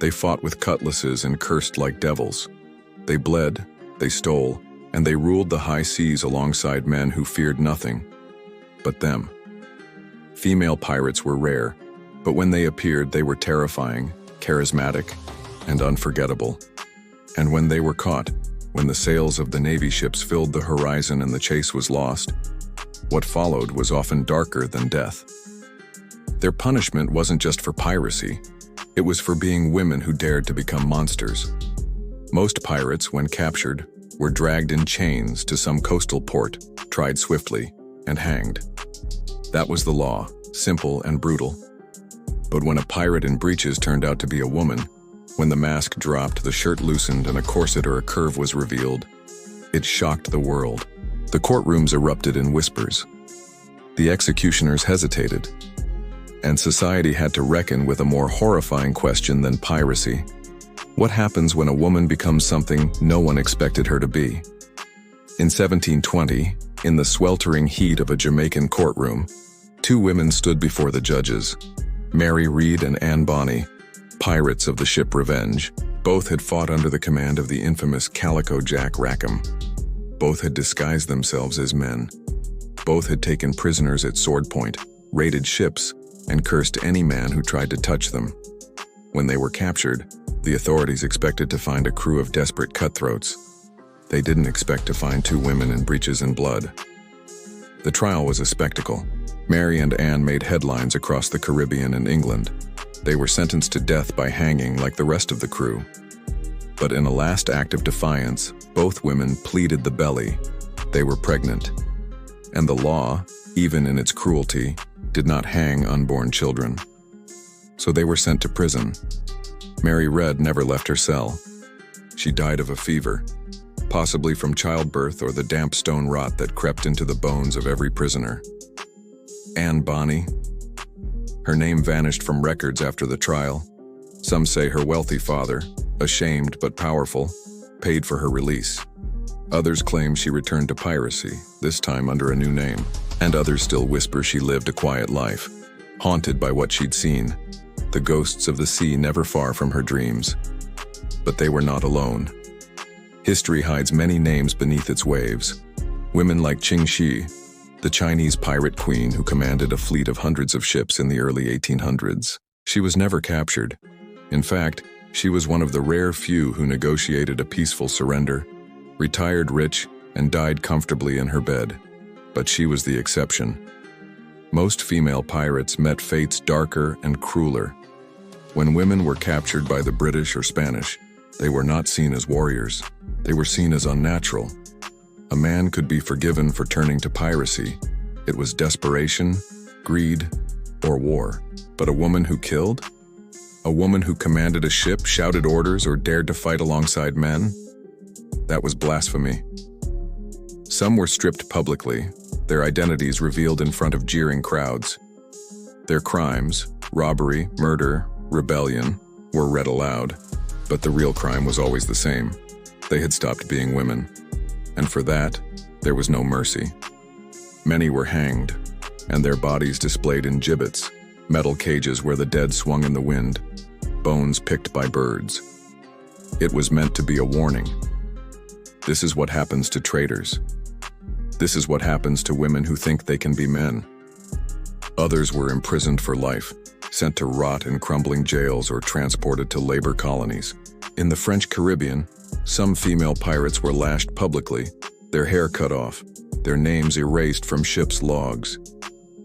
They fought with cutlasses and cursed like devils. They bled, they stole, and they ruled the high seas alongside men who feared nothing but them. Female pirates were rare, but when they appeared, they were terrifying, charismatic, and unforgettable. And when they were caught, when the sails of the Navy ships filled the horizon and the chase was lost, what followed was often darker than death. Their punishment wasn't just for piracy, it was for being women who dared to become monsters. Most pirates, when captured, were dragged in chains to some coastal port, tried swiftly, and hanged. That was the law, simple and brutal. But when a pirate in breeches turned out to be a woman, when the mask dropped, the shirt loosened, and a corset or a curve was revealed, it shocked the world. The courtrooms erupted in whispers. The executioners hesitated, and society had to reckon with a more horrifying question than piracy. What happens when a woman becomes something no one expected her to be? In 1720, in the sweltering heat of a Jamaican courtroom, two women stood before the judges, Mary Read and Anne Bonny, pirates of the ship Revenge. Both had fought under the command of the infamous Calico Jack Rackham. Both had disguised themselves as men. Both had taken prisoners at sword point, raided ships, and cursed any man who tried to touch them. When they were captured, the authorities expected to find a crew of desperate cutthroats. They didn't expect to find two women in breeches and blood. The trial was a spectacle. Mary and Anne made headlines across the Caribbean and England. They were sentenced to death by hanging like the rest of the crew. But in a last act of defiance, both women pleaded the belly. They were pregnant. And the law, even in its cruelty, did not hang unborn children. So they were sent to prison. Mary Read never left her cell. She died of a fever, possibly from childbirth or the damp stone rot that crept into the bones of every prisoner. Anne Bonny. Her name vanished from records after the trial. Some say her wealthy father, ashamed but powerful, paid for her release. Others claim she returned to piracy, this time under a new name. And others still whisper she lived a quiet life, haunted by what she'd seen, the ghosts of the sea never far from her dreams. But they were not alone. History hides many names beneath its waves. Women like Qing Shi, the Chinese pirate queen who commanded a fleet of hundreds of ships in the early 1800s. She was never captured. In fact, she was one of the rare few who negotiated a peaceful surrender, retired rich, and died comfortably in her bed. But she was the exception. Most female pirates met fates darker and crueler. When women were captured by the British or Spanish, they were not seen as warriors. They were seen as unnatural. A man could be forgiven for turning to piracy. It was desperation, greed, or war. But a woman who killed? A woman who commanded a ship, shouted orders, or dared to fight alongside men? That was blasphemy. Some were stripped publicly, their identities revealed in front of jeering crowds. Their crimes, robbery, murder, rebellion, were read aloud. But the real crime was always the same. They had stopped being women. And for that, there was no mercy. Many were hanged, and their bodies displayed in gibbets, metal cages where the dead swung in the wind, bones picked by birds. It was meant to be a warning. This is what happens to traitors. This is what happens to women who think they can be men. Others were imprisoned for life, sent to rot in crumbling jails or transported to labor colonies. In the French Caribbean, some female pirates were lashed publicly, their hair cut off, their names erased from ships' logs.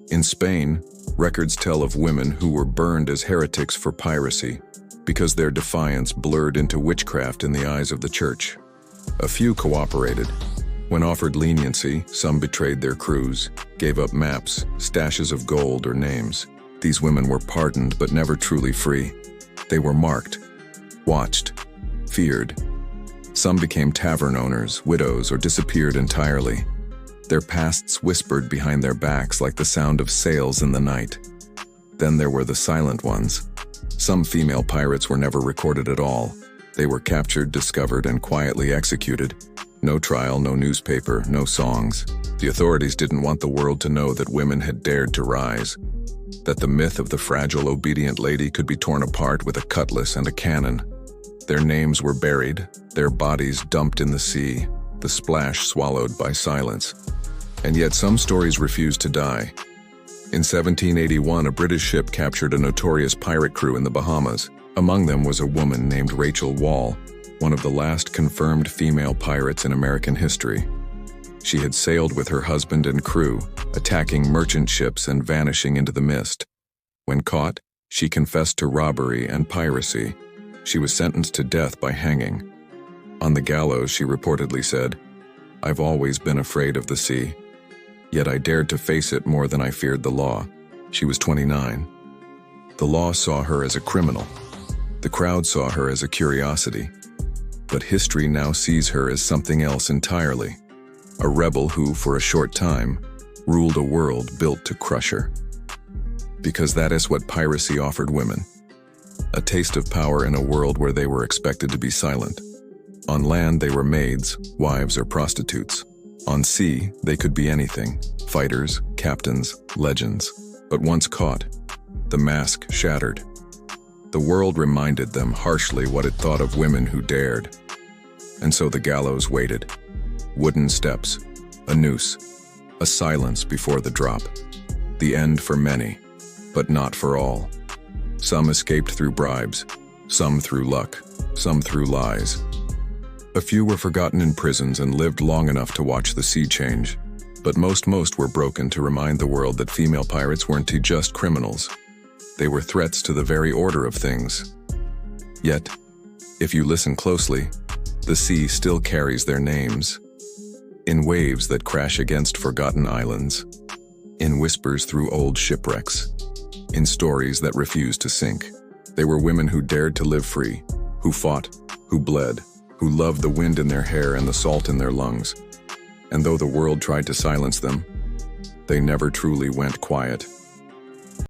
In Spain, records tell of women who were burned as heretics for piracy because their defiance blurred into witchcraft in the eyes of the church. A few cooperated. When offered leniency, some betrayed their crews, gave up maps, stashes of gold, or names. These women were pardoned but never truly free. They were marked, watched, feared. Some became tavern owners, widows, or disappeared entirely. Their pasts whispered behind their backs like the sound of sails in the night. Then there were the silent ones. Some female pirates were never recorded at all. They were captured, discovered, and quietly executed. No trial, no newspaper, no songs. The authorities didn't want the world to know that women had dared to rise. that the myth of the fragile, obedient lady could be torn apart with a cutlass and a cannon. Their names were buried, their bodies dumped in the sea, the splash swallowed by silence. And yet some stories refused to die. In 1781, a British ship captured a notorious pirate crew in the Bahamas. Among them was a woman named Rachel Wall, one of the last confirmed female pirates in American history. She had sailed with her husband and crew, attacking merchant ships and vanishing into the mist. When caught, she confessed to robbery and piracy. She was sentenced to death by hanging. On the gallows, she reportedly said, "I've always been afraid of the sea. Yet I dared to face it more than I feared the law." She was 29. The law saw her as a criminal. The crowd saw her as a curiosity. But history now sees her as something else entirely. A rebel who, for a short time, ruled a world built to crush her. Because that is what piracy offered women. A taste of power in a world where they were expected to be silent. On land, they were maids, wives, or prostitutes. On sea, they could be anything: fighters, captains, legends. But once caught, the mask shattered. The world reminded them harshly what it thought of women who dared. And so the gallows waited. Wooden steps, a noose, a silence before the drop. The end for many, but not for all. Some escaped through bribes, some through luck, some through lies. A few were forgotten in prisons and lived long enough to watch the sea change. But most were broken to remind the world that female pirates weren't just criminals. They were threats to the very order of things. Yet, if you listen closely, the sea still carries their names. In waves that crash against forgotten islands. In whispers through old shipwrecks. In stories that refuse to sink. They were women who dared to live free, who fought, who bled, who loved the wind in their hair and the salt in their lungs. And though the world tried to silence them, they never truly went quiet.